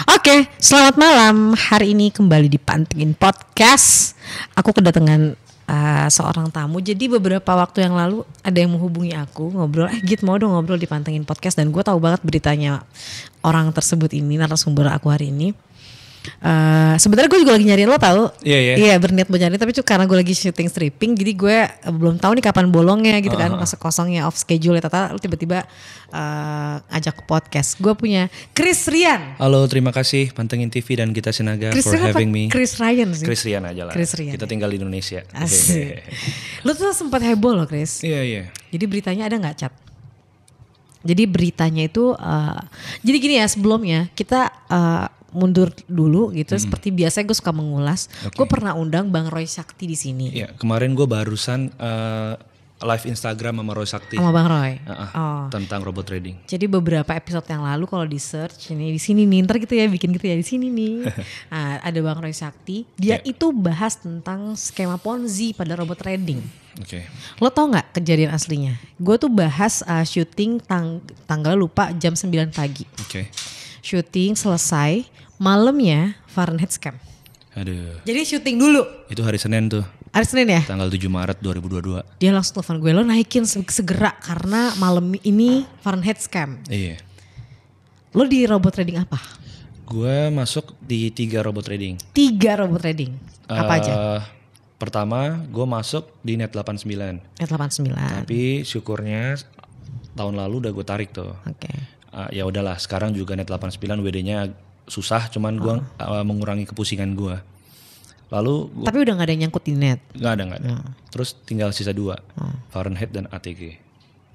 Oke, selamat malam. Hari ini kembali di Pantengin Podcast. Aku kedatangan seorang tamu. Jadi beberapa waktu yang lalu ada yang menghubungi aku ngobrol. Git mau dong ngobrol di Pantengin Podcast. Dan gue tahu banget beritanya orang tersebut ini, narasumber aku hari ini. Sebenarnya gue juga lagi nyariin lo tahu. Iya, berniat mau nyari, tapi karena gue lagi syuting stripping, jadi gue belum tahu nih kapan bolongnya gitu kan, masa kosongnya off schedule ya. Tata lo tiba-tiba ajak ke podcast. Gue punya Chris Rian. Halo, terima kasih Pantengin TV dan Gita Sinaga Chris for Rian having me. Chris Ryan sih. Chris Rian aja lah. Chris Rian, kita tinggal di Indonesia. Asik. Lo tuh sempat heboh loh, Chris. Iya. Jadi beritanya ada nggak, Cat? Jadi beritanya itu, jadi gini ya, sebelumnya kita mundur dulu gitu. Seperti biasa gue suka mengulas. Gue pernah undang Bang Roy Sakti di sini. Iya, kemarin gue barusan live Instagram sama Roy Sakti. Sama Bang Roy. Tentang robot trading. Jadi beberapa episode yang lalu kalau di search ini di sini nih, ntar gitu ya bikin gitu ya di sini nih. Nah, ada Bang Roy Sakti. Dia itu bahas tentang skema Ponzi pada robot trading. Oke. Lo tau nggak kejadian aslinya? Gue tuh bahas syuting tanggal lupa jam 9 pagi. Oke. Syuting selesai, malamnya Fahrenheit scam. Aduh. Jadi syuting dulu. Itu hari Senin tuh. Hari Senin ya? Tanggal 7 Maret 2022. Dia langsung telepon gue, lo naikin segera karena malam ini Fahrenheit scam. Iya. Lo di robot trading apa? Gue masuk di 3 robot trading. 3 robot trading. Apa aja? Pertama, gue masuk di Net 89. Net 89. Tapi syukurnya tahun lalu udah gue tarik tuh. Oke. Ya udahlah, sekarang juga Net 89 WD-nya susah, cuman gue mengurangi kepusingan gue. Lalu tapi udah gak ada yang nyangkut di net? Gak ada. Terus tinggal sisa 2, Fahrenheit dan ATG.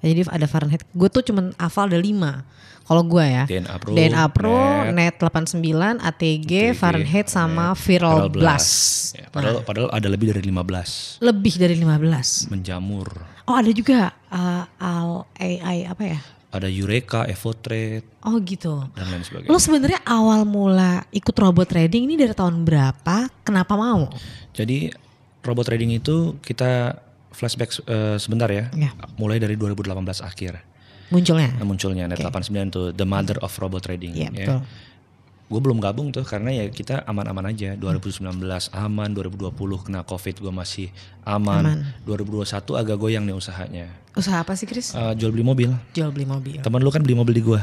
Jadi ada Fahrenheit, gue tuh cuman hafal ada 5. Kalau gue ya, DNA Pro, Net 89, ATG, Fahrenheit sama Viral Blast. Ya, padahal ada lebih dari 15. Lebih dari 15? Menjamur. Oh ada juga AI apa ya? Ada Eureka, Evotrade. Oh gitu. Dan lain sebagainya. Lo sebenarnya awal mula ikut robot trading ini dari tahun berapa? Kenapa mau? Jadi robot trading itu kita flashback sebentar ya. Mulai dari 2018 akhir. Munculnya Net 89 tuh the mother of robot trading. Iya betul. Gue belum gabung tuh karena ya kita aman-aman aja. 2019 aman, 2020 kena COVID gue masih aman. 2021 agak goyang nih usahanya. Usaha apa sih, Chris? Jual beli mobil. Temen lu kan beli mobil di gue.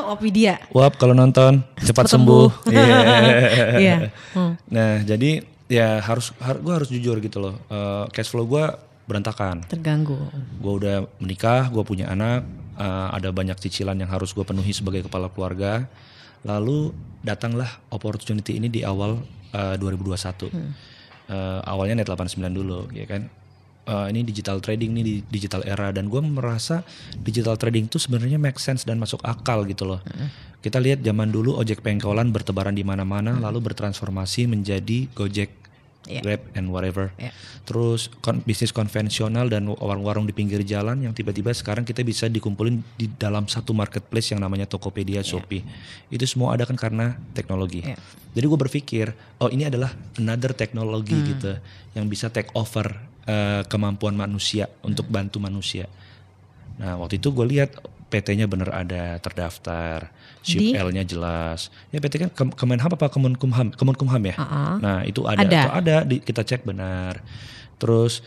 Opidia. Wap kalau nonton cepat sembuh. Iya. Nah jadi ya gue harus jujur gitu loh. Cash flow gue berantakan. Terganggu. Gue udah menikah, gue punya anak. Ada banyak cicilan yang harus gue penuhi sebagai kepala keluarga. Lalu datanglah opportunity ini di awal 2021. Awalnya Net 89 dulu, ya kan. Ini digital trading, ini digital era, dan gue merasa digital trading itu sebenarnya make sense dan masuk akal gitu loh. Kita lihat zaman dulu ojek pengkolan bertebaran di mana-mana, lalu bertransformasi menjadi Gojek, Grab and whatever. Terus bisnis konvensional dan warung-warung di pinggir jalan yang tiba-tiba sekarang kita bisa dikumpulin di dalam satu marketplace yang namanya Tokopedia, Shopee. Itu semua ada kan karena teknologi. Jadi gue berpikir, oh ini adalah another teknologi gitu yang bisa take over kemampuan manusia untuk bantu manusia. Nah waktu itu gue lihat PT-nya bener ada terdaftar, SHIP L-nya jelas. Ya PT kan Kemenham apa Kemenkumham ya? Nah itu ada. Kita cek benar. Terus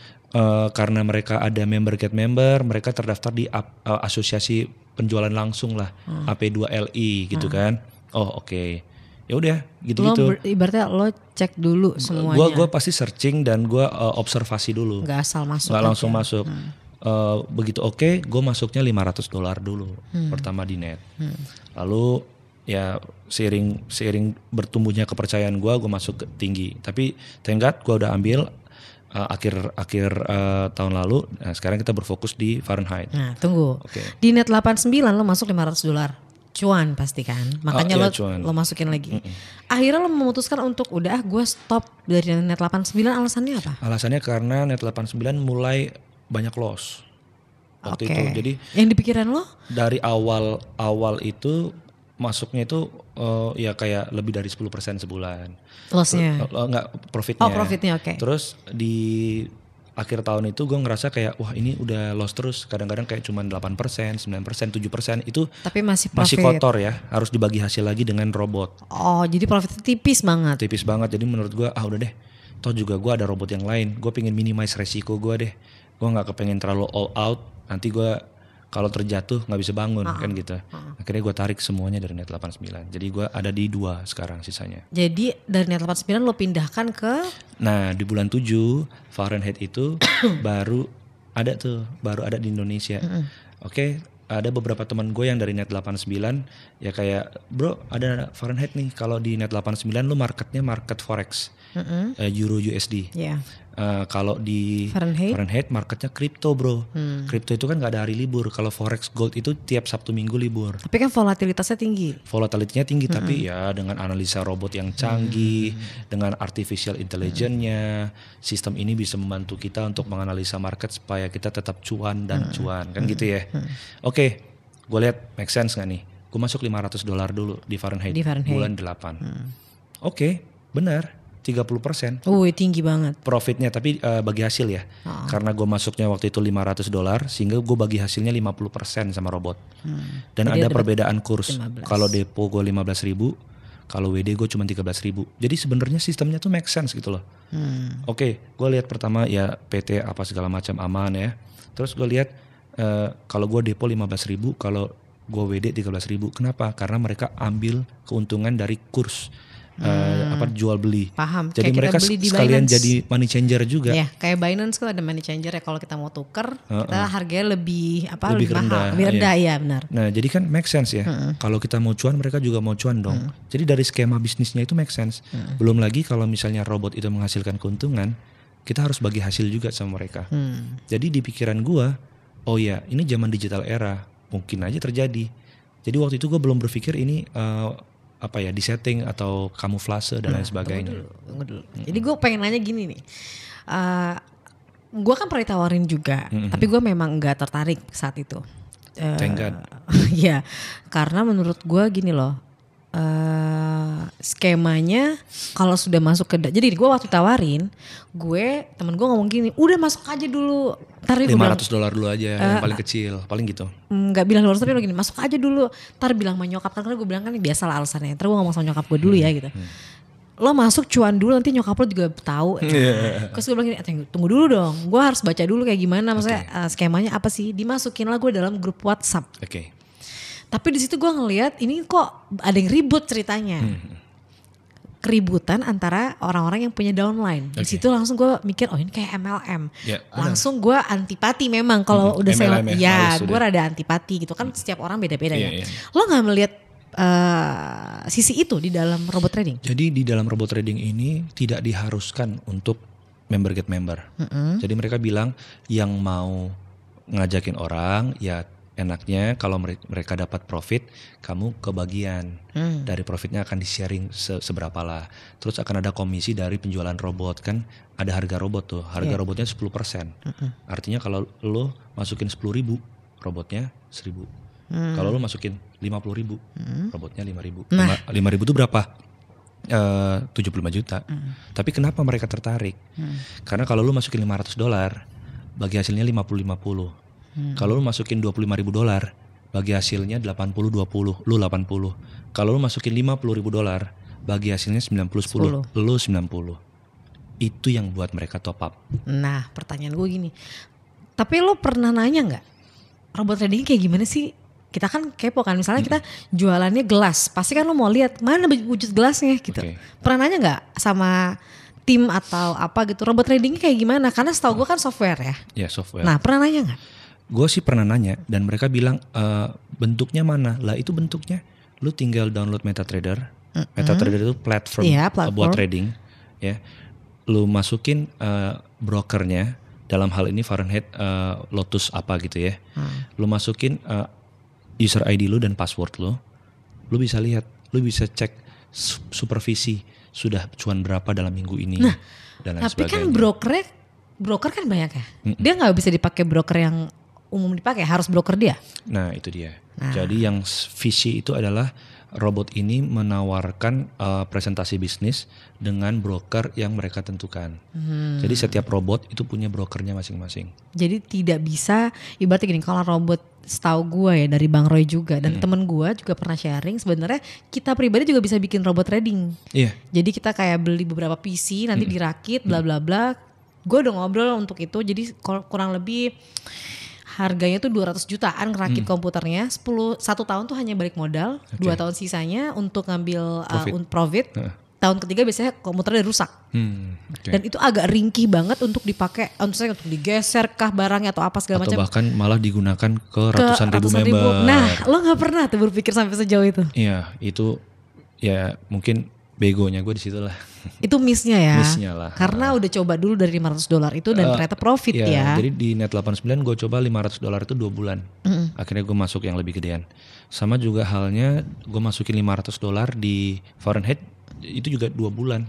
karena mereka ada member get member, mereka terdaftar di asosiasi penjualan langsung lah, AP2LI gitu kan. Oh oke. Ya udah gitu-gitu. Ibaratnya lo cek dulu semuanya. Gue pasti searching dan gue observasi dulu. Gak asal masuk. Gak langsung masuk. Begitu oke, gue masuknya $500 dulu pertama di net. Lalu ya seiring bertumbuhnya kepercayaan gue masuk ke tinggi. Tapi thank God gue udah ambil akhir tahun lalu. Nah, sekarang kita berfokus di Fahrenheit. Nah tunggu, di Net 89 lo masuk $500. Cuan pasti kan, makanya lo masukin lagi. Akhirnya lo memutuskan untuk udah gue stop dari Net 89, alasannya apa? Alasannya karena Net 89 mulai banyak loss waktu itu. Jadi yang dipikiran lo? Dari awal itu masuknya itu ya kayak lebih dari 10% sebulan. Lossnya? Enggak, profitnya. Oh profitnya, oke. Terus di akhir tahun itu gue ngerasa kayak wah ini udah loss terus. Kadang-kadang kayak cuma 8%, 9%, 7% itu Tapi masih masih profit. kotor ya. Harus dibagi hasil lagi dengan robot. Oh, jadi profitnya tipis banget. Tipis banget. Jadi menurut gue udah deh. Toh juga gue ada robot yang lain. Gue pengen minimize resiko gue deh. Gue nggak kepengen terlalu all out. Nanti gue kalau terjatuh nggak bisa bangun kan gitu. Akhirnya gue tarik semuanya dari Net 89. Jadi gue ada di 2 sekarang sisanya. Jadi dari Net 89 lo pindahkan ke Nah di bulan 7 Fahrenheit itu baru ada di Indonesia. Oke, ada beberapa teman gue yang dari Net 89 ya kayak bro ada Fahrenheit nih. Kalau di Net 89 lu marketnya market forex, Euro USD. ya. Kalau di Fahrenheit marketnya kripto bro. Kripto itu kan gak ada hari libur. Kalau forex gold itu tiap Sabtu Minggu libur. Tapi kan volatilitasnya tinggi. Volatility-nya tinggi tapi ya dengan analisa robot yang canggih, dengan artificial intelligence-nya, sistem ini bisa membantu kita untuk menganalisa market supaya kita tetap cuan dan cuan kan gitu ya. Oke, gue lihat make sense gak nih? Gue masuk $500 dulu di Fahrenheit, bulan 8. Oke, benar 30%. Tinggi banget. Profitnya tapi bagi hasil ya. Karena gue masuknya waktu itu $500 sehingga gue bagi hasilnya 50% sama robot. Dan Jadi ada perbedaan kurs. 15. Kalau depo gue 15.000, kalau WD gue cuma 13.000. Jadi sebenarnya sistemnya tuh make sense gitu loh. Oke, gue lihat pertama ya PT apa segala macam aman ya. Terus gue lihat kalau gue depo 15.000, kalau gue WD 13.000. Kenapa? Karena mereka ambil keuntungan dari kurs. Jual beli. Paham. Jadi Kayak mereka kita beli di sekalian Binance. jadi money changer juga. Ya, kayak Binance kan ada money changer ya, kalau kita mau tuker, kita harganya lebih Lebih rendah, mahal, lebih rendah ya benar. Nah jadi kan make sense ya. Kalau kita mau cuan mereka juga mau cuan dong. Jadi dari skema bisnisnya itu make sense. Belum lagi kalau misalnya robot itu menghasilkan keuntungan, kita harus bagi hasil juga sama mereka. Jadi di pikiran gua, oh ya ini zaman digital era, mungkin aja terjadi. Jadi waktu itu gua belum berpikir ini disetting atau kamuflase dan lain sebagainya. Tunggu dulu. Jadi gue pengen nanya gini nih. Gue kan pernah ditawarin juga, tapi gue memang nggak tertarik saat itu. Thank God. Ya, karena menurut gue gini loh. Skemanya kalau sudah masuk ke jadi gue waktu tawarin, temen gue ngomong gini, udah masuk aja dulu. Ntar $500 dulu aja yang paling kecil, paling gitu. Nggak bilang luar tapi lo gini, masuk aja dulu. Ntar bilang sama nyokap, karena gue bilang kan biasa lah alasannya. Ntar gue ngomong sama nyokap gue dulu ya gitu. Lo masuk cuan dulu, nanti nyokap lo juga tahu. Terus gue bilang gini, tunggu dulu dong. Gue harus baca dulu kayak gimana, maksudnya skemanya apa sih. Dimasukin lah gue dalam grup WhatsApp. Oke. Tapi di situ gue ngelihat ini kok ada yang ribut ceritanya. Keributan antara orang-orang yang punya downline. Di situ langsung gue mikir, oh ini kayak MLM. Ya, langsung gue antipati memang kalau udah saya MLM gue rada antipati gitu kan. Setiap orang beda-beda ya. Lo nggak melihat sisi itu di dalam robot trading? Jadi di dalam robot trading ini tidak diharuskan untuk member get member. Jadi mereka bilang yang mau ngajakin orang ya enaknya kalau mereka dapat profit, kamu kebagian dari profitnya akan di-sharing seberapa lah. Terus akan ada komisi dari penjualan robot kan, ada harga robot tuh, harga robotnya 10%. Artinya kalau lo masukin 10.000, robotnya 1.000. Kalau lo masukin 50.000, robotnya 5.000. 5.000 itu berapa? 75 juta. Tapi kenapa mereka tertarik? Karena kalau lo masukin $500, bagi hasilnya 50-50. Kalau lu masukin $25.000, bagi hasilnya 80-20, lu 80. Kalau lu masukin $50.000, bagi hasilnya 90-10, lu 90. Itu yang buat mereka top up. Nah pertanyaan gue gini, tapi lu pernah nanya gak robot trading kayak gimana sih? Kita kan kepo kan, misalnya kita jualannya gelas, pasti kan lu mau lihat mana wujud gelasnya gitu. Pernah nanya gak sama tim atau apa gitu, robot tradingnya kayak gimana? Karena setahu gue kan software ya. Ya software. Nah pernah nanya gak? Gue sih pernah nanya dan mereka bilang bentuknya mana? Lah itu bentuknya lu tinggal download MetaTrader. MetaTrader itu platform buat trading ya. Lu masukin brokernya, dalam hal ini Fahrenheit Lotus apa gitu ya. Lu masukin user ID lu dan password lu. Lu bisa lihat, lu bisa cek supervisi sudah cuan berapa dalam minggu ini dan lain tapi sebagainya. Kan broker kan banyak ya. Dia nggak bisa dipakai broker yang umum dipakai, harus broker dia. Nah itu dia. Jadi yang visi itu adalah robot ini menawarkan presentasi bisnis dengan broker yang mereka tentukan. Jadi setiap robot itu punya brokernya masing-masing. Jadi tidak bisa, ibaratnya gini, kalau robot setahu gue ya dari Bang Roy juga dan temen gue juga pernah sharing, sebenarnya kita pribadi juga bisa bikin robot trading. Iya. Jadi kita kayak beli beberapa PC nanti dirakit bla bla bla. Gue udah ngobrol untuk itu, jadi kurang lebih harganya tuh 200 jutaan ngerakit komputernya. 1 tahun tuh hanya balik modal, 2 tahun sisanya untuk ngambil profit. Tahun ketiga biasanya komputernya rusak. Dan itu agak ringkih banget untuk dipakai, untuk digeser kah barangnya atau apa segala macam. Atau bahkan malah digunakan ke ratusan ribu member. Nah, lo gak pernah tuh berpikir sampai sejauh itu? Iya, itu ya mungkin begonya gue di situ lah. Itu miss-nya ya. Miss-nya lah. Karena udah coba dulu dari $500 itu dan ternyata profit ya. Jadi di Net 89 gue coba $500 itu 2 bulan. Akhirnya gue masuk yang lebih gedean. Sama juga halnya gue masukin $500 di Fahrenheit itu juga 2 bulan.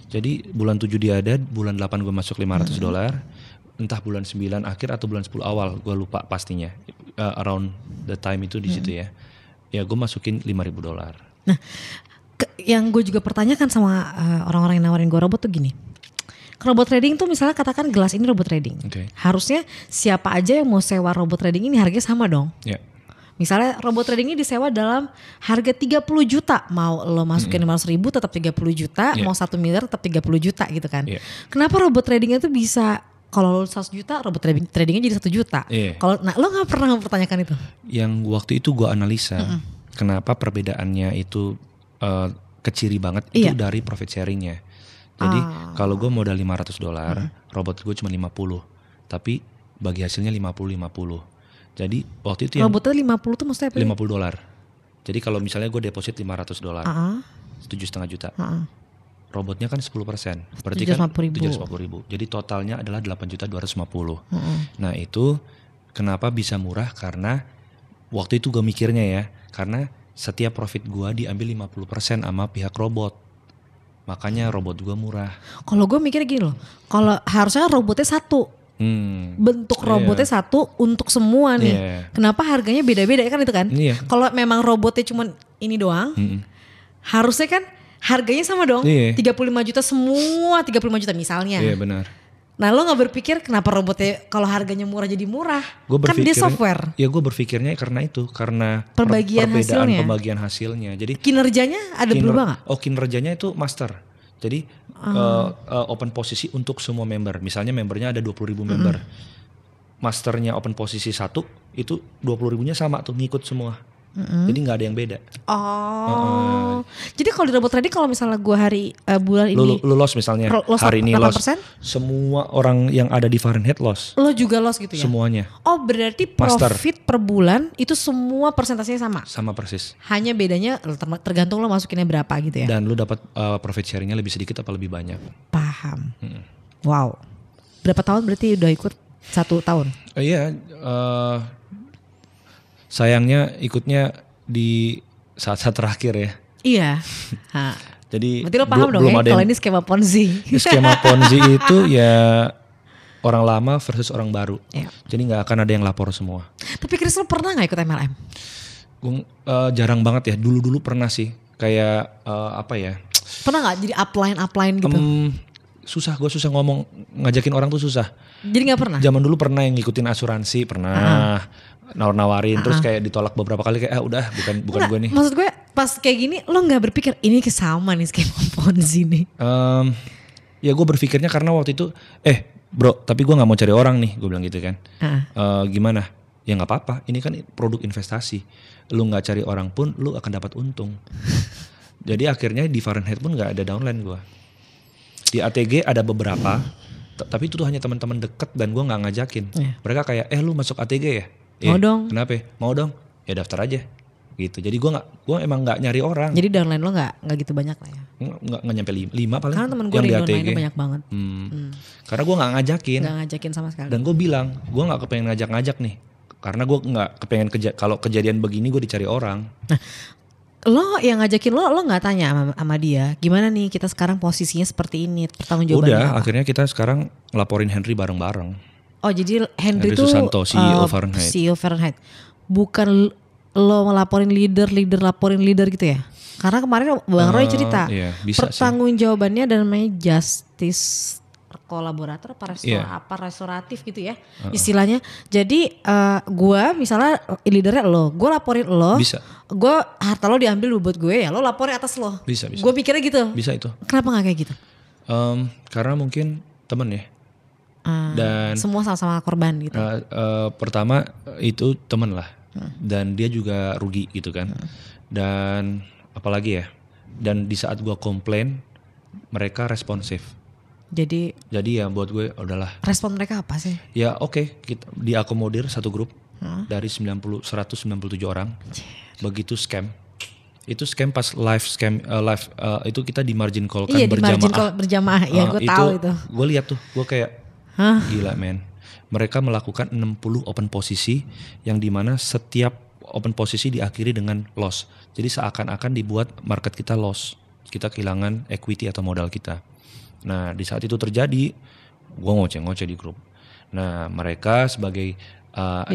Jadi bulan 7 dia ada, bulan 8 gue masuk $500. Entah bulan 9 akhir atau bulan 10 awal, gue lupa pastinya. Around the time itu di situ ya. Ya gue masukin $5.000. Nah, yang gue juga pertanyakan sama orang-orang yang nawarin gue robot tuh gini. Robot trading tuh misalnya katakan gelas ini robot trading. Harusnya siapa aja yang mau sewa robot trading ini harganya sama dong. Misalnya robot trading ini disewa dalam harga 30 juta. Mau lo masukin 500 ribu tetap 30 juta. Mau 1 miliar tetap 30 juta gitu kan. Kenapa robot tradingnya tuh bisa, kalau lo 100 juta robot tradingnya jadi 1 juta. Kalau lo gak pernah mempertanyakan itu? Yang waktu itu gue analisa. Kenapa perbedaannya itu keciri banget itu dari profit sharingnya. Jadi kalau gue modal $500, robot gue cuma 50, tapi bagi hasilnya 50-50. Jadi waktu itu robotnya 50 tuh maksudnya apa? $50. Jadi kalau misalnya gue deposit $500, 7,5 juta. Robotnya kan 10%, berarti kan 750.000. Jadi totalnya adalah 8.250. Nah itu kenapa bisa murah, karena waktu itu gue mikirnya ya, karena setiap profit gue diambil 50% sama pihak robot. Makanya robot gue murah. Kalau gue mikir gini loh, kalau harusnya robotnya satu. Bentuk robotnya satu untuk semua nih. Kenapa harganya beda-beda kan itu kan? Kalau memang robotnya cuma ini doang, harusnya kan harganya sama dong. 35 juta semua, 35 juta misalnya. Iya benar. Nah lo gak berpikir kenapa robotnya kalau harganya murah jadi murah? Kan dia software. Ya gue berpikirnya karena itu, karena perbedaan pembagian hasilnya. Jadi kinerjanya ada berubah gak? Oh, kinerjanya itu master. Jadi open posisi untuk semua member. Misalnya membernya ada 20.000 member. Masternya open posisi 1 itu 20.000-nya sama tuh, ngikut semua. Jadi nggak ada yang beda. Jadi kalau di robot trading, kalau misalnya gue bulan ini lu loss misalnya, hari ini 8%? Loss, semua orang yang ada di Fahrenheit loss. Lo juga loss gitu ya? Semuanya. Oh berarti profit per bulan itu semua persentasinya sama? Sama persis. Hanya bedanya tergantung lo masukinnya berapa gitu ya? Dan lu dapat profit sharingnya lebih sedikit apa lebih banyak. Paham. Wow. Berapa tahun berarti udah ikut? 1 tahun? Iya. Sayangnya ikutnya di saat-saat terakhir ya. Iya. Jadi berarti lo paham dong ya kalau ini skema Ponzi. Skema Ponzi itu ya orang lama versus orang baru. Jadi gak akan ada yang lapor semua. Tapi Chris, lo pernah gak ikut MLM? Gue jarang banget ya. Dulu pernah sih. Kayak apa ya. Pernah gak jadi upline gitu? Gue susah ngomong, ngajakin orang tuh susah. Jadi gak pernah? Zaman dulu pernah yang ngikutin asuransi, pernah nawar-nawarin, terus kayak ditolak beberapa kali, kayak udah bukan gue nih. Maksud gue pas kayak gini lo gak berpikir ini sama nih skema Ponzi nih? Ya gue berpikirnya karena waktu itu, bro tapi gue gak mau cari orang nih, gue bilang gitu kan. Gimana? Ya gak apa-apa, ini kan produk investasi. Lu gak cari orang pun lu akan dapat untung. Jadi akhirnya di Fahrenheit pun gak ada downline gue. Di ATG ada beberapa, tapi itu tuh hanya teman-teman deket dan gue nggak ngajakin. Mereka kayak, lu masuk ATG ya? Mau dong. Kenapa? Mau dong. Ya daftar aja. Gitu. Jadi gue emang nggak nyari orang. Jadi downline lo nggak gitu banyak lah ya? Nggak nyampe 5 paling. Karena temen gue yang di downline banyak banget. Karena gue nggak ngajakin. Nggak ngajakin sama sekali. Dan gue bilang, gue nggak kepengen ngajak nih. Karena gue nggak kepengen kalau kejadian begini gue dicari orang. Nah, lo yang ngajakin lo nggak tanya sama dia gimana nih kita sekarang posisinya seperti ini, pertanggungjawabannya udah apa? Akhirnya kita sekarang ngelaporin Henry bareng-bareng. Oh jadi Henry tuh Susanto, CEO Fahrenheit. CEO Fahrenheit. Bukan lo ngelaporin leader laporin leader gitu ya? Karena kemarin Bang Roy cerita Iya, bisa pertanggungjawabannya ada namanya justice kolaborator Iya. apa restoratif gitu ya istilahnya. Jadi gue misalnya leadernya lo, gue laporin lo, Bisa. gue harta lo diambil buat gue ya, lo laporin atas lo. Bisa. Gue pikirnya gitu. Bisa itu. Kenapa nggak kayak gitu? Karena mungkin temen ya. Dan Semua sama-sama korban gitu. pertama itu temen lah. Dan dia juga rugi gitu kan. Dan apalagi ya. Dan di saat gue komplain, mereka responsif. Jadi Jadi ya buat gue udahlah. respon mereka apa sih? Ya oke, kita diakomodir satu197 orang. Begitu scam. Itu scam pas live scam itu kita di margin call kan Iya di margin call berjamaah ya gue tahu itu. Gue lihat tuh, gue kayak gila men. Mereka melakukan 60 open posisi yang dimana setiap open posisi diakhiri dengan loss. Jadi seakan-akan dibuat market kita loss. Kita kehilangan equity atau modal kita. Nah di saat itu terjadi, gue ngoceh di grup. Nah mereka sebagai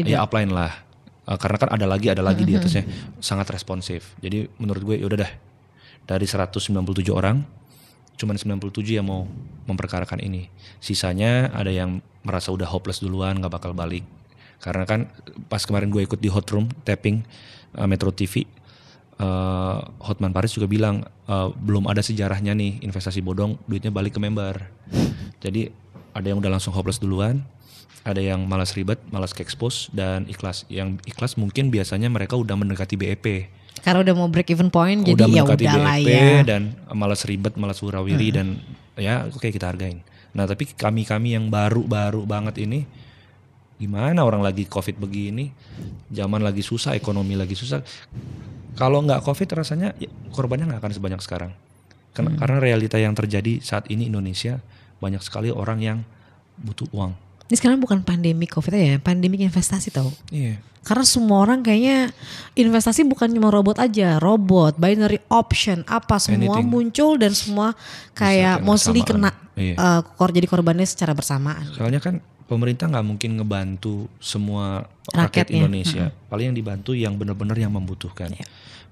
ya upline lah. Karena kan ada lagi di atasnya sangat responsif. Jadi menurut gue yaudah dah, dari 197 orang cuman 97 yang mau memperkarakan ini. Sisanya ada yang merasa udah hopeless duluan, gak bakal balik. Karena kan pas kemarin gue ikut di hot room tapping Metro TV, Hotman Paris juga bilang belum ada sejarahnya nih investasi bodong duitnya balik ke member. Jadi ada yang udah langsung hopeless duluan, ada yang malas ribet, malas ke expose, dan ikhlas. Yang ikhlas mungkin biasanya mereka udah mendekati BEP. Karena udah mau break even point, Udah jadi ya mendekati udah lah BEP ya. dan malas ribet, malas wurawiri dan ya oke kita hargain. Nah tapi kami yang baru banget ini, gimana orang lagi COVID begini, zaman lagi susah, ekonomi lagi susah. Kalau nggak COVID rasanya ya, korbannya nggak akan sebanyak sekarang. Karena realita yang terjadi saat ini Indonesia banyak sekali orang yang butuh uang. Ini sekarang bukan pandemi COVID ya, pandemi investasi tau. Iya. Karena semua orang kayaknya investasi bukan cuma robot aja, robot, binary option, apa semua Anything. muncul dan semua kayak kena mostly bersamaan. kena jadi korbannya secara bersamaan. Soalnya kan pemerintah nggak mungkin ngebantu semua rakyat Rakyatnya. Indonesia. Paling yang dibantu yang benar-benar yang membutuhkan.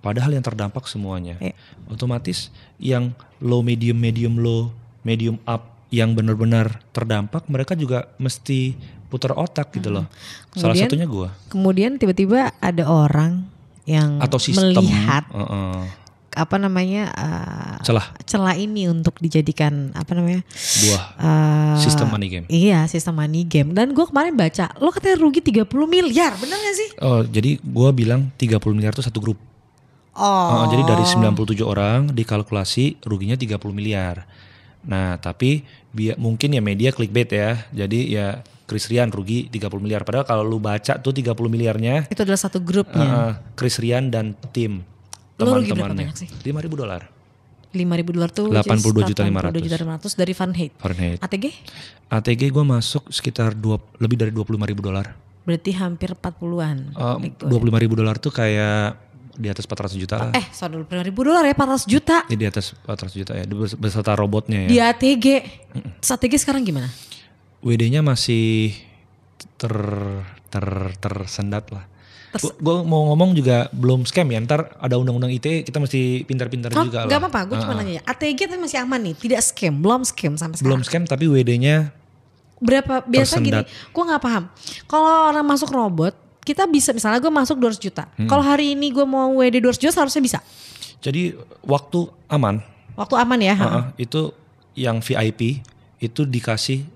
Padahal yang terdampak semuanya. Otomatis yang low, medium low, medium up yang benar-benar terdampak mereka juga mesti putar otak gitu loh. Salah satunya gua. Kemudian tiba-tiba ada orang yang Atau sistem. melihat apa namanya celah ini untuk dijadikan apa namanya Buah sistem money game. Iya, sistem money game. Dan gue kemarin baca, lo katanya rugi 30 miliar, bener gak sih? Oh, jadi gua bilang 30 miliar itu satu grup. Oh. Jadi dari 97 orang dikalkulasi ruginya 30 miliar. Nah tapi mungkin ya media clickbait ya. Jadi ya Chris Rian rugi 30 miliar. Padahal kalau lu baca tuh 30 miliarnya. Itu adalah satu grupnya. Chris Rian dan tim. Lu rugi berapa Teman-temannya. banyak sih? $5.000. $5.000 tuh 82.500.000. 82.500 dari Fahrenheit. ATG? ATG gue masuk sekitar lebih dari $25.000. Berarti hampir 40-an. $25.000 tuh kayak di atas 400 juta lah. Sorry, $25.000 ya, 400 juta. Di atas 400 juta ya, beserta robotnya ya. Di ATG. Terus ATG sekarang gimana? WD-nya masih tersendat lah. Gue mau ngomong juga belum scam ya, ntar ada undang-undang ITE kita mesti pintar-pintar juga lah. Gak apa-apa, gue cuma nanya ya. ATG tapi masih aman nih, tidak scam, belum scam sampai sekarang. Belum scam tapi WD-nya berapa biasa tersendat. gini, gue nggak paham. Kalau orang masuk robot, kita bisa misalnya gue masuk 200 juta. Kalau hari ini gue mau WD 200 juta harusnya bisa. Jadi waktu aman. Waktu aman ya. Itu yang VIP itu dikasih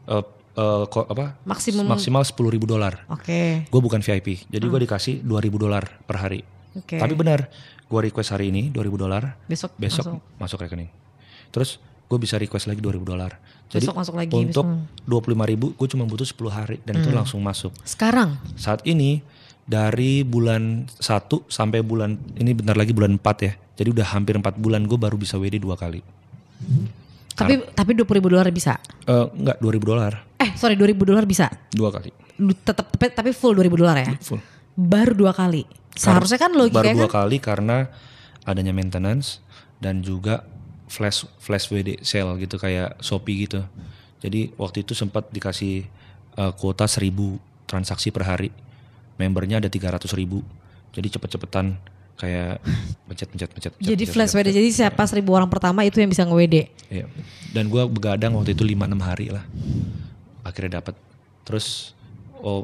maksimal $10.000. Oke. Gue bukan VIP, jadi gue dikasih $2.000 per hari. Okay. Tapi benar, gue request hari ini $2.000. Besok masuk rekening. Terus gue bisa request lagi $2.000. Jadi masuk lagi, untuk 25.000 gue cuma butuh 10 hari dan itu langsung masuk. Sekarang? Saat ini dari bulan 1 sampai bulan ini bentar lagi bulan 4 ya. Jadi udah hampir 4 bulan gue baru bisa WD 2 kali. Tapi $20.000 bisa? Enggak, $2.000. Sorry, $2.000 bisa? 2 kali. Tetap tapi full $2.000 ya? Full. Baru 2 kali? Seharusnya kan logikanya baru 2 kali karena adanya maintenance dan juga flash WD sale gitu kayak Shopee gitu. Jadi waktu itu sempat dikasih kuota 1.000 transaksi per hari. Membernya ada 300.000. Jadi cepet-cepetan kayak pencet. Jadi flash WD, jadi siapa 1.000 orang pertama itu yang bisa nge-WD. Iya. Dan gue begadang waktu itu 5-6 hari lah. Akhirnya dapat. Terus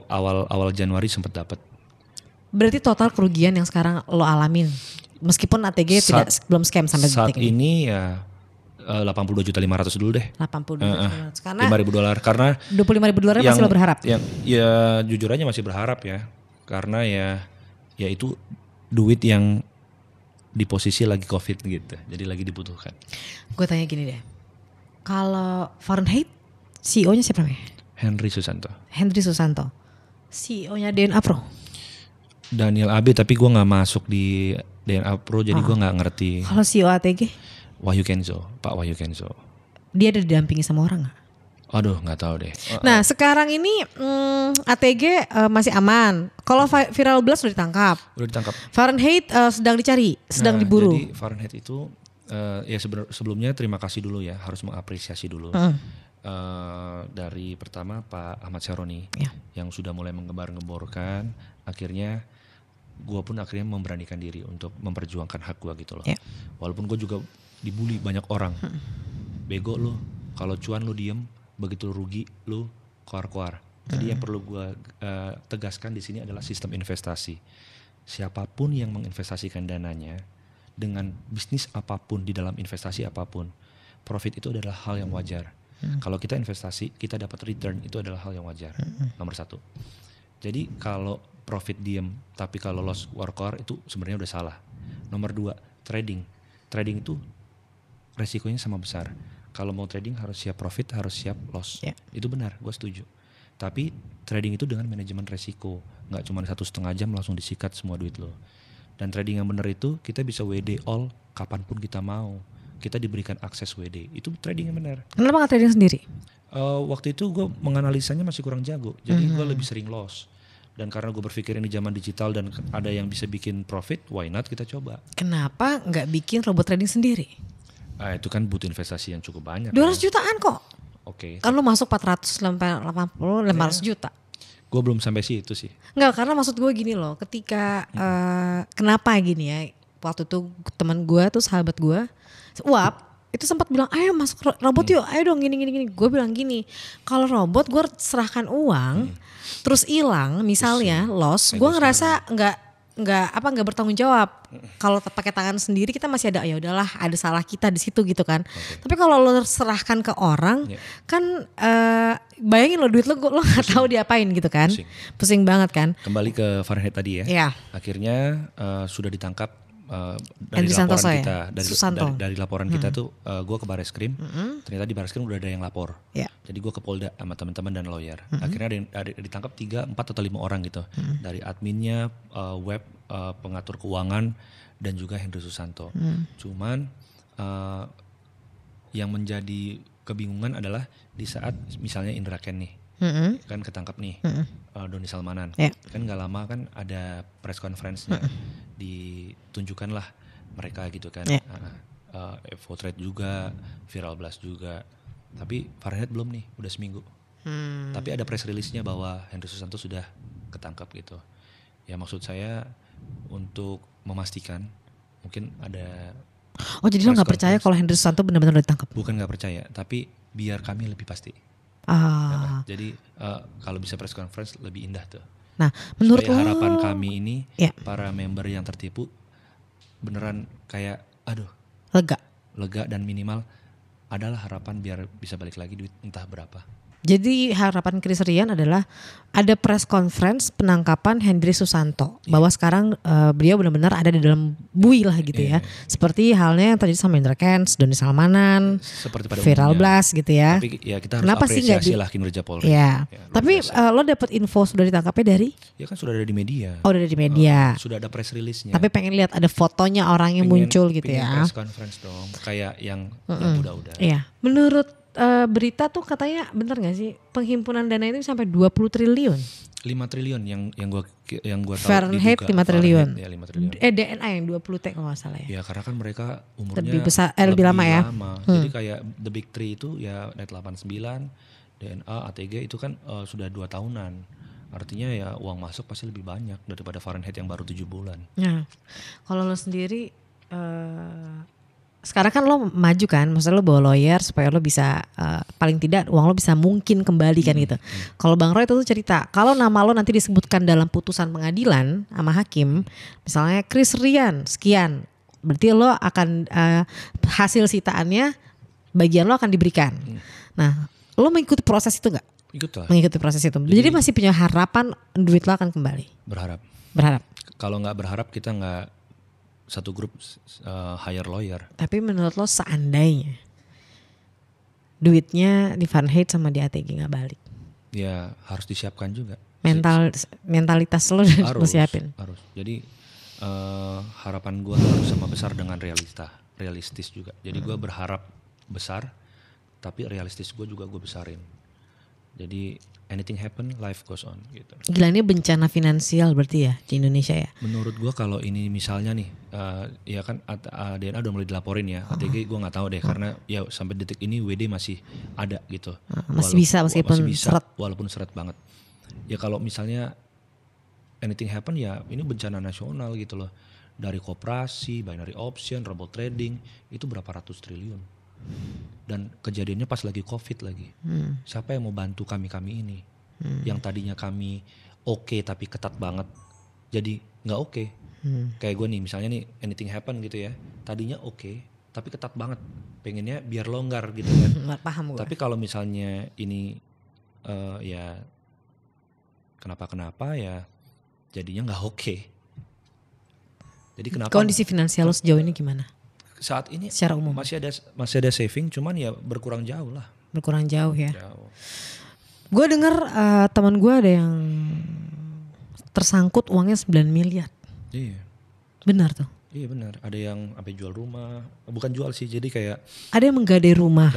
awal Januari sempat dapat. Berarti total kerugian yang sekarang lo alamin, meskipun ATG belum scam sampai saat detik ini. ini ya 82.500.000 dulu deh. 82.500 karena $5.000 karena $25.000 masih lo berharap. Ya jujur aja masih berharap ya. Karena ya itu duit yang di posisi lagi COVID gitu. Jadi lagi dibutuhkan. Gue tanya gini deh. Kalau Fahrenheit CEO-nya siapa namanya? Henry Susanto. CEO-nya DNA Pro. Daniel Abe, tapi gue nggak masuk di DNA Pro, jadi gue nggak ngerti. Kalau CEO ATG? Pak Wahyu Kenzo. Dia ada didampingi sama orang nggak? Aduh, nggak tahu deh. Nah sekarang ini ATG masih aman. Kalau Viral Blast udah ditangkap. Fahrenheit sedang dicari, sedang diburu. Jadi Fahrenheit itu ya sebelumnya terima kasih dulu ya, harus mengapresiasi dulu. Dari pertama Pak Ahmad Syaroni yang sudah mulai menggembar-gemborkan, akhirnya gue pun akhirnya memberanikan diri untuk memperjuangkan hak gue gitu loh. Walaupun gue juga dibully banyak orang. Bego lu, kalau cuan lu diem, begitu rugi lu keluar. Jadi yang perlu gue tegaskan di sini adalah sistem investasi. Siapapun yang menginvestasikan dananya dengan bisnis apapun, di dalam investasi apapun, profit itu adalah hal yang wajar. Kalau kita investasi, kita dapat return, itu adalah hal yang wajar. Nomor 1. Jadi kalau profit diem, tapi kalau loss keluar itu sebenarnya udah salah. Nomor 2, trading itu resikonya sama besar. Kalau mau trading harus siap profit, harus siap loss. Itu benar, gue setuju. Tapi trading itu dengan manajemen resiko, nggak cuma 1,5 jam langsung disikat semua duit lo. Dan trading yang benar itu kita bisa WD all kapanpun kita mau. Kita diberikan akses WD, itu trading yang benar. Kenapa nggak trading sendiri? Waktu itu gue menganalisanya masih kurang jago, jadi gue lebih sering loss. Dan karena gue berpikir ini zaman digital dan ada yang bisa bikin profit, why not kita coba. Kenapa nggak bikin robot trading sendiri? Itu kan butuh investasi yang cukup banyak. 200 jutaan kok. Oke. Kan lu masuk 400, 80, 500 juta. Gue belum sampai situ sih. Enggak, karena maksud gue gini loh, ketika kenapa gini ya, waktu itu teman gue tuh sahabat gue, Uap itu sempat bilang ayo masuk robot yuk, ayo dong gini. Gue bilang gini, kalau robot gue serahkan uang terus hilang misalnya loss, gue ngerasa nggak bertanggung jawab. Kalau pakai tangan sendiri kita masih ada, ya udahlah ada salah kita di situ gitu kan. Tapi kalau lo serahkan ke orang kan bayangin lo duit lo nggak tahu diapain gitu kan. Pusing banget kan. Kembali ke Fahrenheit tadi ya. Akhirnya sudah ditangkap dari laporan kita, dari laporan kita tuh gue ke Bareskrim, ternyata di Bareskrim udah ada yang lapor. Jadi gue ke Polda sama teman-teman dan lawyer. Akhirnya ada ditangkap 3, 4 atau 5 orang gitu, dari adminnya, web, pengatur keuangan dan juga Henry Susanto. Cuman yang menjadi kebingungan adalah di saat misalnya Indra Ken nih. Kan ketangkap nih, Doni Salmanan, kan gak lama kan ada press conference-nya, ditunjukkanlah mereka gitu kan, Evo Trade juga, Viral Blast juga, tapi Fahrenheit belum nih, udah seminggu. Tapi ada press release-nya bahwa Henry Susanto sudah ketangkap gitu. Ya maksud saya untuk memastikan mungkin ada. Oh jadi lo gak percaya kalau Henry Susanto benar-benar udah ditangkap? Bukan gak percaya, tapi biar kami lebih pasti. Jadi kalau bisa press conference lebih indah tuh. Nah, menurut supaya harapan kami ini para member yang tertipu beneran kayak lega dan minimal adalah harapan biar bisa balik lagi duit entah berapa. Jadi harapan Chris Rian adalah ada press conference penangkapan Henry Susanto, bahwa sekarang beliau benar-benar ada di dalam bui lah gitu ya. Seperti halnya yang tadi sama Indra Kents, Doni Salmanan, Viral Blast gitu ya. Tapi ya kita harus apresiasi lah kinerja Polri. Tapi lo dapet info sudah ditangkapnya dari? Ya kan sudah ada di media. Oh udah di media. Sudah ada press release-nya. Tapi pengen lihat ada fotonya orang yang muncul gitu ya. Press conference dong, kayak yang udah. Iya. Menurut berita tuh katanya bener gak sih penghimpunan dana itu sampai 20 triliun? 5 triliun yang gua tahu. Fahrenheit 5 triliun. Ya, 5 triliun. DNA yang 20 T kalau gak salah ya. Ya karena kan mereka umurnya lebih besar, lebih lama ya. Jadi kayak The Big Three itu ya Net 89, DNA, ATG itu kan sudah 2 tahunan. Artinya ya uang masuk pasti lebih banyak daripada Fahrenheit yang baru 7 bulan. Nah, kalau lo sendiri sekarang kan lo maju kan, maksudnya lo bawa lawyer supaya lo bisa paling tidak uang lo bisa mungkin kembali kan gitu. Kalau Bang Roy itu tuh cerita, kalau nama lo nanti disebutkan dalam putusan pengadilan sama hakim, misalnya Chris Rian sekian, berarti lo akan hasil sitaannya bagian lo akan diberikan. Nah, lo mengikuti proses itu gak? Ikut lah. Mengikuti proses itu. Jadi masih punya harapan duit lo akan kembali? Berharap. Kalau nggak berharap kita nggak satu grup hire lawyer. Tapi menurut lo seandainya duitnya di Fahrenheit sama di ATG nggak balik? Ya harus disiapkan juga. Mentalitas lo harus lo siapin. Harus. Jadi harapan gue harus sama besar dengan realistis juga. Jadi gue berharap besar, tapi realistis gue juga gue besarin. Jadi anything happen, life goes on gitu. Gila, ini bencana finansial berarti ya di Indonesia ya? Menurut gue kalau ini misalnya nih, ya kan DNA udah mulai dilaporin ya. ATG gue nggak tahu deh karena ya sampai detik ini WD masih ada gitu. Masih bisa meskipun seret. Walaupun seret banget. Ya kalau misalnya anything happen ya ini bencana nasional gitu loh. Dari koperasi, binary option, robot trading itu berapa ratus triliun. Dan kejadiannya pas lagi COVID lagi. Siapa yang mau bantu kami ini? Yang tadinya kami oke tapi ketat banget, jadi nggak oke. Kayak gue nih misalnya nih anything happen gitu ya. Tadinya oke tapi ketat banget. Pengennya biar longgar gitu kan. Paham gue. Tapi kalau misalnya ini ya kenapa ya jadinya nggak oke. Jadi kenapa? Kondisi finansial lo sejauh ini gimana? Saat ini secara umum masih ada saving, cuman ya berkurang jauh lah. Berkurang jauh ya. Gue dengar teman gue ada yang tersangkut uangnya 9 miliar. Iya. Benar tuh? Iya benar. Ada yang sampai jual rumah, bukan jual sih, jadi kayak ada yang menggadai rumah.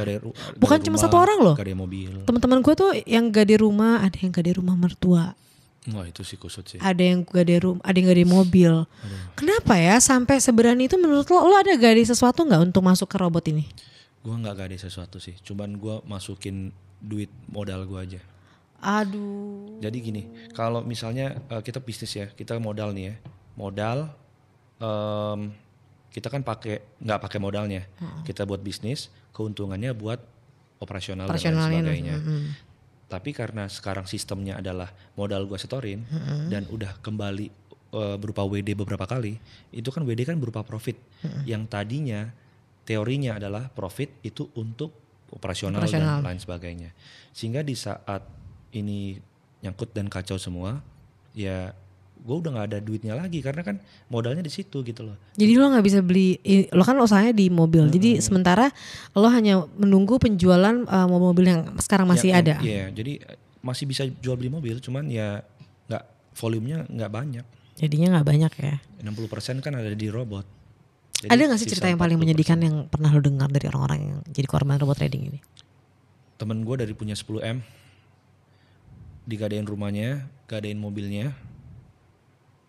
Bukan cuma satu orang loh. Gadai mobil. Teman-teman gue tuh yang gadai rumah, ada yang gadai rumah mertua. Wah itu sih kusut sih. Ada yang gadai rumah, ada yang gadai mobil. Kenapa ya sampai seberani itu menurut lo? Lo ada gadai sesuatu nggak untuk masuk ke robot ini? Gue nggak gadai sesuatu sih, cuman gue masukin duit modal gue aja. Aduh. Jadi gini, kalau misalnya kita bisnis ya, kita modal nih ya, modal kita kan nggak pakai modalnya, kita buat bisnis, keuntungannya buat operasional dan lain sebagainya. Tapi karena sekarang sistemnya adalah modal gue setorin dan udah kembali berupa WD beberapa kali, itu kan WD kan berupa profit. Yang tadinya teorinya adalah profit itu untuk operasional dan lain sebagainya. Sehingga di saat ini nyangkut dan kacau semua, ya gue udah nggak ada duitnya lagi karena kan modalnya di situ gitu loh. Jadi lo nggak bisa beli, lo kan usahanya di mobil, jadi sementara lo hanya menunggu penjualan mobil yang sekarang masih ada. Iya, jadi masih bisa jual beli mobil, cuman ya nggak, volumenya nggak banyak. Jadinya nggak banyak ya. 60% kan ada di robot. Jadi ada nggak sih cerita yang paling menyedihkan yang pernah lo dengar dari orang-orang yang jadi korban robot trading ini? Temen gue dari punya 10M, digadain rumahnya, gadain mobilnya,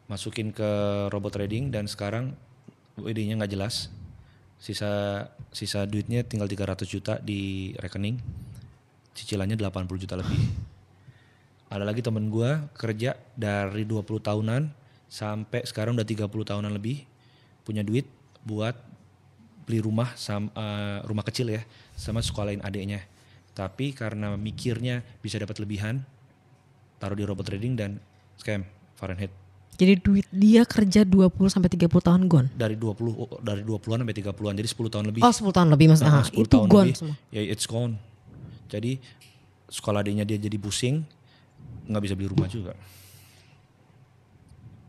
masukin ke robot trading dan sekarang WD-nya nggak jelas. Sisa duitnya tinggal 300 juta di rekening. Cicilannya 80 juta lebih. Ada lagi temen gue kerja dari 20 tahunan sampai sekarang udah 30 tahunan lebih, punya duit buat beli rumah rumah kecil ya, sama sekolahin adiknya. Tapi karena mikirnya bisa dapat lebihan, taruh di robot trading dan scam Fahrenheit. Jadi duit dia kerja 20 sampai 30 tahun gone. Dari 20-an sampai 30-an. Jadi 10 tahun lebih. Oh, 10 tahun lebih maksudnya. Itu gone semua. Ya it's gone. Jadi sekolah adiknya dia jadi pusing, enggak bisa beli rumah juga.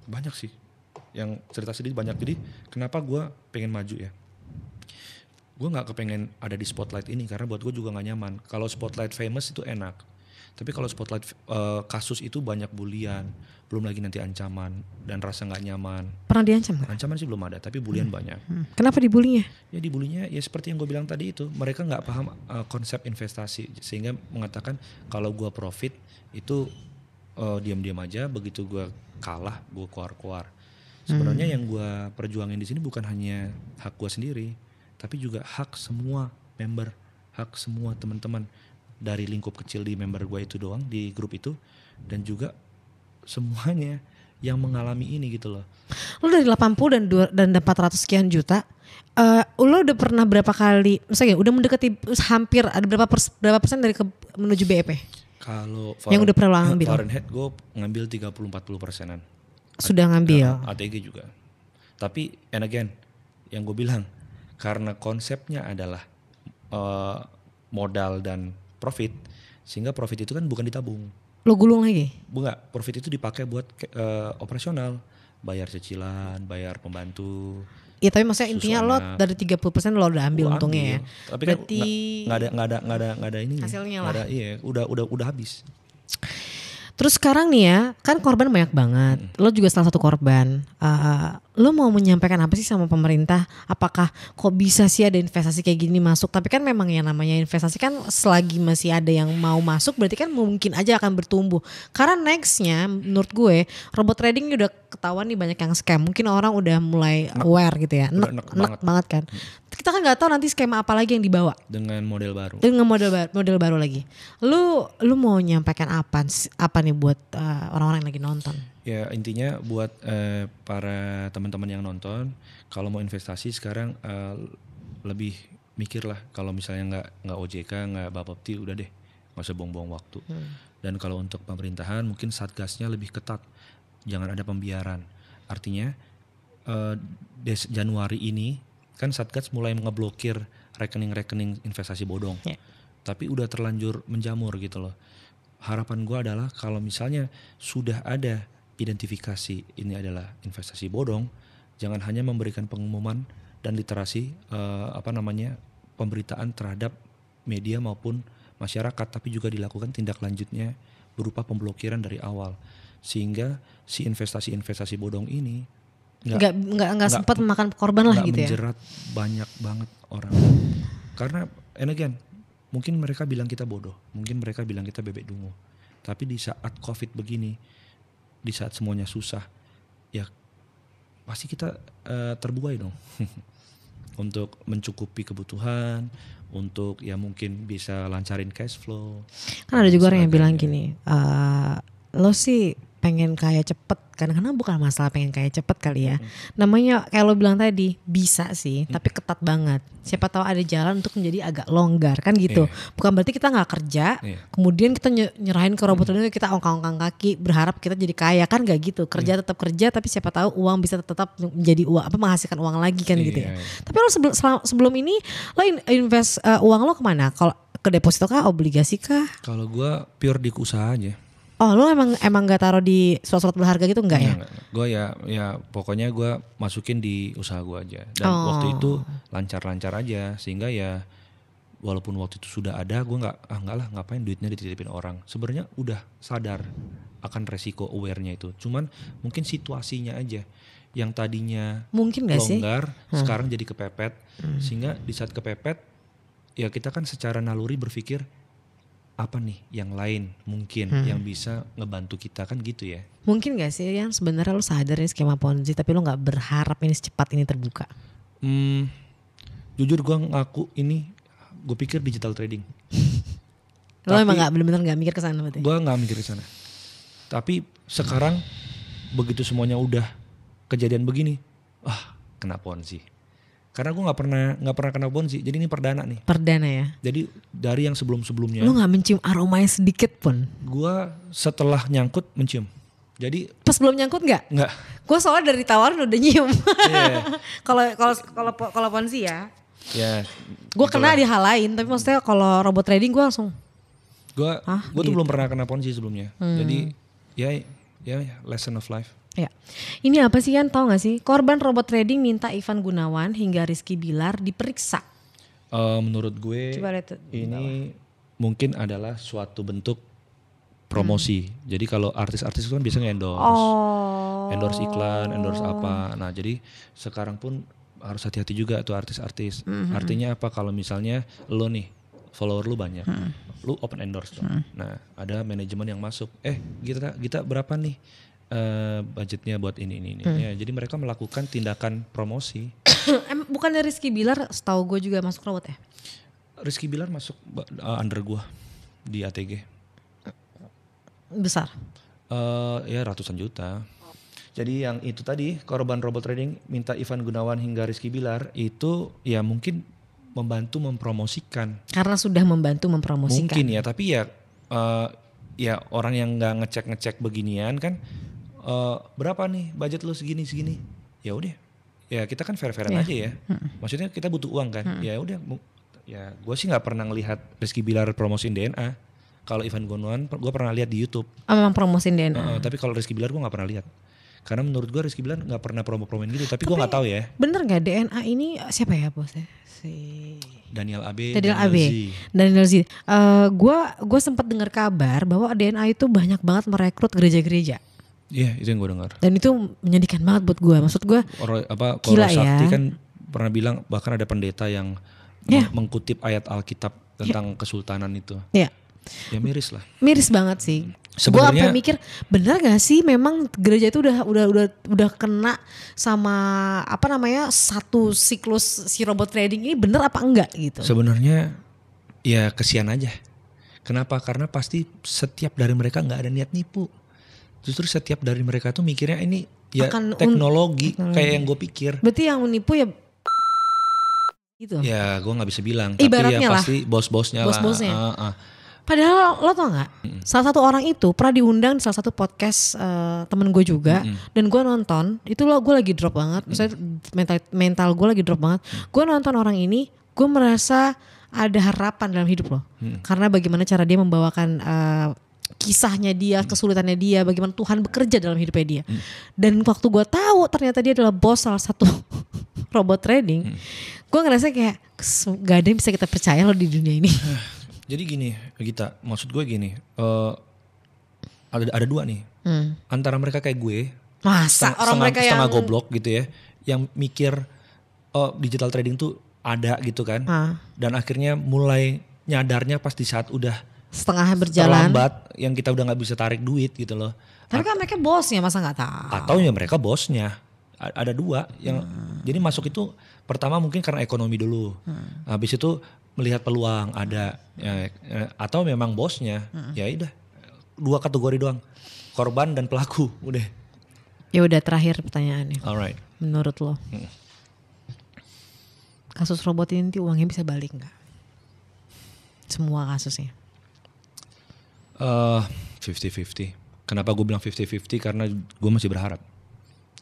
Banyak sih yang cerita sedih banyak. Jadi kenapa gue pengen maju ya? Gue enggak kepengen ada di spotlight ini karena buat gue juga enggak nyaman. Kalau spotlight famous itu enak. Tapi kalau spotlight kasus itu banyak bulian, belum lagi nanti ancaman dan rasa nggak nyaman. Pernah diancam nggak? Ancaman sih belum ada, tapi bulian banyak. Kenapa dibulinya? Ya dibulinya ya seperti yang gue bilang tadi itu, mereka nggak paham konsep investasi sehingga mengatakan kalau gue profit itu diam-diam aja, begitu gue kalah gue keluar. Sebenarnya yang gue perjuangin di sini bukan hanya hak gue sendiri, tapi juga hak semua member, hak semua teman-teman. Dari lingkup kecil di member gue itu doang, di grup itu, dan juga semuanya yang mengalami ini gitu loh. Lo dari 80 dan 400 sekian juta, lo udah pernah berapa kali, misalnya udah mendekati hampir ada berapa persen dari menuju BEP? Kalau yang udah pernah lo ambil? Fahrenheit gue ngambil 30-40%. Sudah ngambil? ATG juga. Tapi and again, yang gue bilang, karena konsepnya adalah modal dan profit, sehingga profit itu kan bukan ditabung. Lo gulung lagi? Enggak, profit itu dipakai buat operasional, bayar cicilan, bayar pembantu. Iya tapi maksudnya intinya lo dari 30% lo udah ambil untungnya ya. Tapi berarti kan nggak ada ini. Hasilnya lah. Iya, udah habis. Terus sekarang nih ya, kan korban banyak banget. Lo juga salah satu korban. Lo mau menyampaikan apa sih sama pemerintah? Apakah kok bisa sih ada investasi kayak gini masuk? Tapi kan memang yang namanya investasi kan selagi masih ada yang mau masuk berarti kan mungkin aja akan bertumbuh. Karena nextnya menurut gue robot trading udah ketahuan nih banyak yang scam. Mungkin orang udah mulai aware gitu ya. Nek banget kan. Kita kan nggak tahu nanti skema apa lagi yang dibawa. Dengan model baru. Dengan model baru lagi. Lu mau nyampaikan apa nih buat orang-orang yang lagi nonton? Ya intinya buat para teman-teman yang nonton, kalau mau investasi sekarang lebih mikir lah. Kalau misalnya nggak OJK, nggak Bapepti, udah deh, nggak usah buang-buang waktu. Dan kalau untuk pemerintahan mungkin satgasnya lebih ketat, jangan ada pembiaran. Artinya Januari ini kan satgas mulai ngeblokir rekening-rekening investasi bodong, tapi udah terlanjur menjamur gitu loh. Harapan gue adalah kalau misalnya sudah ada identifikasi ini adalah investasi bodong, jangan hanya memberikan pengumuman dan literasi pemberitaan terhadap media maupun masyarakat, tapi juga dilakukan tindak lanjutnya berupa pemblokiran dari awal, sehingga si investasi bodong ini nggak sempat memakan korban lah gitu ya. Menjerat banyak banget orang. Karena and again, mungkin mereka bilang kita bodoh, mungkin mereka bilang kita bebek dungu. Tapi di saat Covid begini, di saat semuanya susah, ya pasti kita terbuai dong. Untuk mencukupi kebutuhan, untuk ya mungkin bisa lancarin cash flow. Kan ada juga orang yang bilang gini, lo sih pengen kaya cepet, kadang-kadang bukan masalah pengen kaya cepet kali ya. Namanya kayak lo bilang tadi, bisa sih, tapi ketat banget. Siapa tahu ada jalan untuk menjadi agak longgar kan gitu. Bukan berarti kita nggak kerja, kemudian kita nyerahin ke robot ini, kita ongkang-ongkang kaki berharap kita jadi kaya, kan nggak gitu. Kerja tetap kerja, tapi siapa tahu uang bisa tetap menjadi uang, menghasilkan uang lagi kan gitu ya. Tapi lo sebelum ini lo invest uang lo kemana? Kalau ke deposito kah, obligasi kah? Kalau gue pure di usaha aja. Oh, lo emang gak taruh di surat-surat berharga gitu enggak ya? Gue ya pokoknya gue masukin di usaha gue aja. Dan waktu itu lancar-lancar aja, sehingga ya walaupun waktu itu sudah ada, gue enggak lah, ngapain duitnya dititipin orang. Sebenarnya udah sadar akan resiko, aware-nya itu. Cuman mungkin situasinya aja yang tadinya mungkin gak longgar, sekarang jadi kepepet. Sehingga di saat kepepet, ya kita kan secara naluri berpikir, apa nih yang lain mungkin yang bisa ngebantu kita, kan gitu ya. Mungkin gak sih yang sebenarnya lo sadar ini skema Ponzi, tapi lo gak berharap ini secepat ini terbuka? Jujur gue ngaku ini, gue pikir digital trading. Lo emang bener-bener gak mikir kesana berarti? Gue gak mikir kesana. Tapi sekarang begitu semuanya udah kejadian begini, kena Ponzi. Karena gue nggak pernah kena Ponzi, jadi ini perdana nih. Perdana ya. Jadi dari yang sebelumnya. Lu nggak mencium aromanya sedikit pun? Gue setelah nyangkut mencium. Jadi pas belum nyangkut nggak? Nggak. Gue soalnya dari tawaran udah nyium. Kalau Ponzi ya. Ya. Gue kena di hal lain, tapi maksudnya kalau robot trading gue langsung. Gue tuh belum pernah kena Ponzi sebelumnya. Jadi ya lesson of life. Ya, ini apa sih kan, tahu gak sih? Korban robot trading minta Ivan Gunawan hingga Rizky Bilar diperiksa. Menurut gue ini mungkin adalah suatu bentuk promosi. Jadi kalau artis-artis itu kan biasanya endorse iklan, endorse apa. Nah jadi sekarang pun harus hati-hati juga tuh artis-artis. Artinya apa, kalau misalnya lo nih follower lu banyak, lu open endorse dong. Nah ada manajemen yang masuk, kita berapa nih budgetnya buat ini. Ya, jadi mereka melakukan tindakan promosi. Bukannya Rizky Bilar setahu gue juga masuk robot ya? Rizky Bilar masuk under gue di ATG. Besar? Ya ratusan juta. Jadi yang itu tadi korban robot trading minta Ivan Gunawan hingga Rizky Bilar itu ya mungkin membantu mempromosikan. Karena sudah membantu mempromosikan. Mungkin ya, tapi ya ya orang yang nggak ngecek beginian kan berapa nih budget lo segini. Ya udah. Ya kita kan fair-fairan aja ya. Maksudnya kita butuh uang kan. Ya udah. Ya gue sih nggak pernah ngelihat Rizky Bilar promosiin DNA. Kalau Ivan Gunawan gue pernah lihat di YouTube. Memang promosiin DNA. Tapi kalau Rizky Bilar gue nggak pernah lihat. Karena menurut gue Rizky Bilar nggak pernah promo-promoin gitu. Tapi gue nggak tahu ya. Bener nggak DNA ini siapa ya bosnya? Si Daniel AB. Daniel Z. Gue sempat dengar kabar bahwa DNA itu banyak banget merekrut gereja-gereja. Iya, itu yang gue dengar. Dan itu menyedihkan banget buat gue. Maksud gue Koro Sakti kan pernah bilang bahkan ada pendeta yang mengkutip ayat Alkitab tentang kesultanan itu. Iya. Ya miris lah. Miris banget sih. Gue Sebenarnya sampai mikir bener gak sih memang gereja itu udah kena sama apa namanya satu siklus si robot trading ini, bener apa enggak gitu? Sebenarnya ya kesian aja. Kenapa? Karena pasti setiap dari mereka nggak ada niat nipu. Justru setiap dari mereka tuh mikirnya ini ya teknologi kayak yang gue pikir. Berarti yang menipu ya gitu. Ya gue nggak bisa bilang. Ibaratnya tapi ya lah, pasti bos-bosnya lah. Padahal lo tau gak, salah satu orang itu pernah diundang di salah satu podcast temen gue juga, dan gue nonton, itu gue lagi drop banget, misalnya mental gue lagi drop banget, gue nonton orang ini, gue merasa ada harapan dalam hidup lo, karena bagaimana cara dia membawakan kisahnya dia, kesulitannya dia, bagaimana Tuhan bekerja dalam hidupnya dia, dan waktu gue tahu ternyata dia adalah bos salah satu robot trading, gue ngerasa kayak gak ada yang bisa kita percaya lo di dunia ini. Jadi gini Gita, maksud gue gini, ada dua nih, antara mereka kayak gue, mereka setengah goblok gitu ya, yang mikir digital trading tuh ada gitu kan, dan akhirnya mulai nyadarnya pas di saat udah setengah berjalan, terlambat, yang kita udah nggak bisa tarik duit gitu loh. Tapi kan mereka bosnya, masa nggak tahu? Atau ya mereka bosnya, ada dua yang jadi masuk itu pertama mungkin karena ekonomi dulu, habis itu melihat peluang ada, atau memang bosnya, ya udah dua kategori doang, korban dan pelaku, udah. Ya udah terakhir pertanyaannya. Alright. Menurut lo, kasus robot ini uangnya bisa balik nggak? Semua kasusnya? 50-50. Kenapa gue bilang 50-50? Karena gue masih berharap.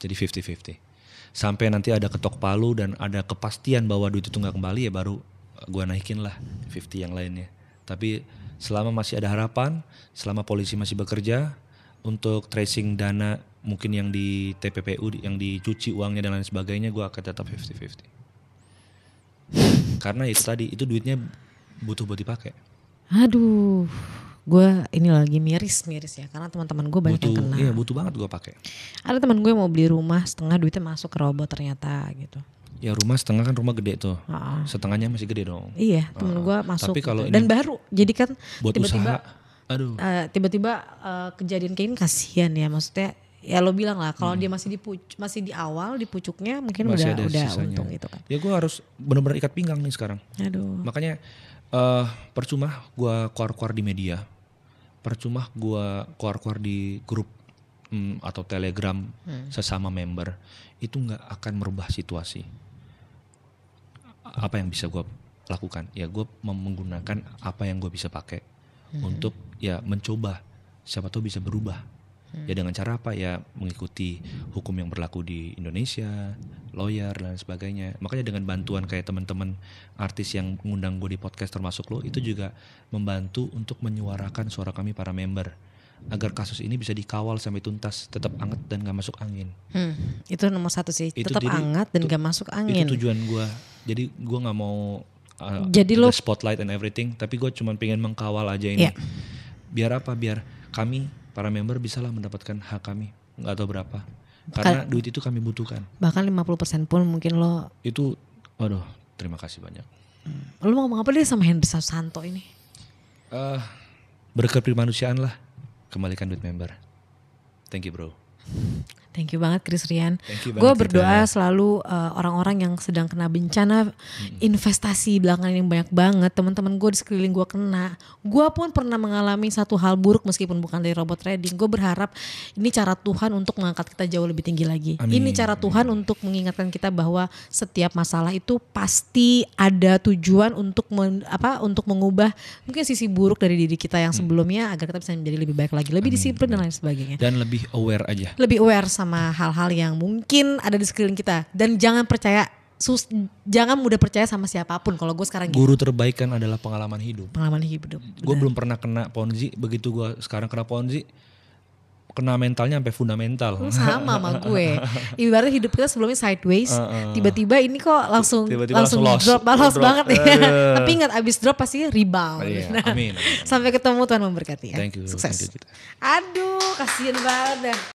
Jadi 50-50. Sampai nanti ada ketok palu dan ada kepastian bahwa duit itu nggak kembali, ya baru gue naikin lah 50 yang lainnya. Tapi selama masih ada harapan, selama polisi masih bekerja untuk tracing dana mungkin yang di TPPU, yang dicuci uangnya dan lain sebagainya, gue akan tetap 50-50. Karena itu tadi, itu duitnya butuh buat dipakai. Aduh, gue ini lagi miris ya, karena teman-teman gue banyak yang kena. Iya, butuh banget gue pakai. Ada teman gue mau beli rumah, setengah duitnya masuk ke robot ternyata gitu. Ya rumah setengah kan rumah gede tuh, setengahnya masih gede dong. Iya, temen gue masuk tapi kalau gitu. Dan baru, jadi kan buat tiba-tiba, usaha, kejadian kayak ini kasihan ya, maksudnya ya lo bilang lah kalau dia masih di awal di pucuknya mungkin masih udah sisanya. untung gitu kan. Ya gue harus benar-benar ikat pinggang nih sekarang. Aduh. Makanya percuma gue keluar-keluar di media, percuma gue keluar-keluar di grup atau telegram sesama member, itu nggak akan merubah situasi. Apa yang bisa gue lakukan? Ya gue menggunakan apa yang gue bisa pakai untuk ya mencoba, siapa tahu bisa berubah. Ya dengan cara apa? Ya mengikuti hukum yang berlaku di Indonesia, lawyer dan sebagainya. Makanya dengan bantuan kayak teman-teman artis yang mengundang gue di podcast termasuk lo, itu juga membantu untuk menyuarakan suara kami para member agar kasus ini bisa dikawal sampai tuntas, tetap hangat dan gak masuk angin. Itu nomor satu sih, tetap hangat dan gak masuk angin. Itu tujuan gue. Jadi gue gak mau jadi the spotlight and everything, tapi gue cuma pengen mengkawal aja ini. Biar apa? Biar kami para member bisalah mendapatkan hak kami, gak tahu berapa. Karena duit itu kami butuhkan. Bahkan 50% pun mungkin lo. Itu, waduh, terima kasih banyak. Lo mau ngomong apa deh sama Henry Susanto ini? Berkepribadian lah, kembalikan duit member. Thank you bro. Thank you banget Chris Rian. Thank you Gue banget, berdoa Tita. selalu orang-orang yang sedang kena bencana investasi belakangan yang banyak banget. Teman-teman gue di sekeliling gue kena. Gue pun pernah mengalami satu hal buruk meskipun bukan dari robot trading. Gue berharap ini cara Tuhan untuk mengangkat kita jauh lebih tinggi lagi. Amin. Ini cara Tuhan untuk mengingatkan kita bahwa setiap masalah itu pasti ada tujuan untuk untuk mengubah mungkin sisi buruk dari diri kita yang sebelumnya agar kita bisa menjadi lebih baik lagi, lebih disiplin dan lain sebagainya. Dan lebih aware aja. Lebih aware sama hal-hal yang mungkin ada di sekeliling kita dan jangan mudah percaya sama siapapun. Kalau gue sekarang gitu. Guru terbaik kan adalah pengalaman hidup. Pengalaman hidup. Gue belum pernah kena Ponzi, begitu gue sekarang kena Ponzi, kena mentalnya sampai fundamental. Sama gue. Ibaratnya hidup kita sebelumnya sideways, tiba-tiba ini kok langsung loss. drop banget ya. Aduh. Tapi ingat abis drop pasti rebound. Iya, Nah, amin. sampai ketemu, Tuhan memberkati ya. Thank you. Sukses. Thank you, Tita. Aduh, kasihan banget dah.